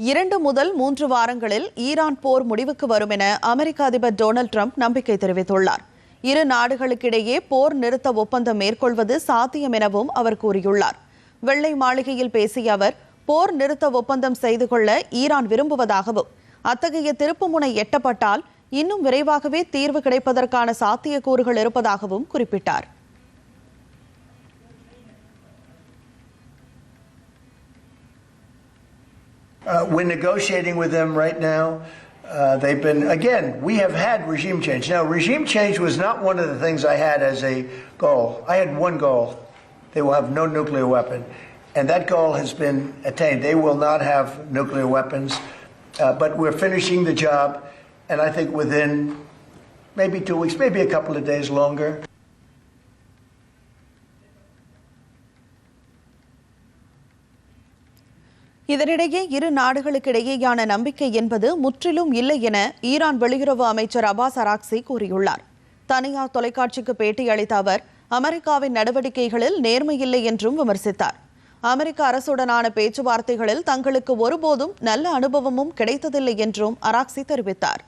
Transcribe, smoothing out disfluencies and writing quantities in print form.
2 முதல் 3 வாரங்களில் ஈரான் போர் முடிவுக்கு வரும் என அமெரிக்க அதிபர் டொனால்ட் ட்ரம்ப் நம்பிக்கை தெரிவித்துள்ளார். இரு நாடுகளுக்கிடையே போர் நிறுத்த ஒப்பந்தம் மேற்கொள்வது சாத்தியம் எனவும் அவர் கூறியுள்ளார். வெள்ளை மாளிகையில் பேசிய அவர், போர் நிறுத்த ஒப்பந்தம் செய்து கொள்ள ஈரான் விரும்புவதாகவும், அத்தகைய திருப்புமுனை எட்டப்பட்டால் இன்னும் விரைவாகவே தீர்வு கிடைப்பதற்கான சாத்தியக்கூறுகள் இருப்பதாகவும் குறிப்பிட்டார். We're negotiating with them right now. They've been, again, we have had regime change. Now, regime change was not one of the things I had as a goal. I had one goal. They will have no nuclear weapon. And that goal has been attained. They will not have nuclear weapons. But we're finishing the job. And I think within maybe 2 weeks, maybe a couple of days longer. இதனிடையே இரு நாடுகளுக்கிடையேயான நம்பிக்கை என்பது முற்றிலும் இல்லை என Iran வெளியுறவு அமைச்சர் அப்பாஸ் அராக்சி கூறியுள்ளார். தனியார் தொலைக்காட்சிக்கு பேட்டியளித்த அவர், அமெரிக்காவின் நடவடிக்கைகளில் நேர்மையில்லை என்றும் விமர்சித்தார். அமெரிக்க அரசுடனான பேச்சுவார்த்தைகளில் தங்களுக்கு ஒருபோதும் நல்ல அனுபவமும் கிடைத்ததில்லை என்றும் அராக்சி தெரிவித்தார்.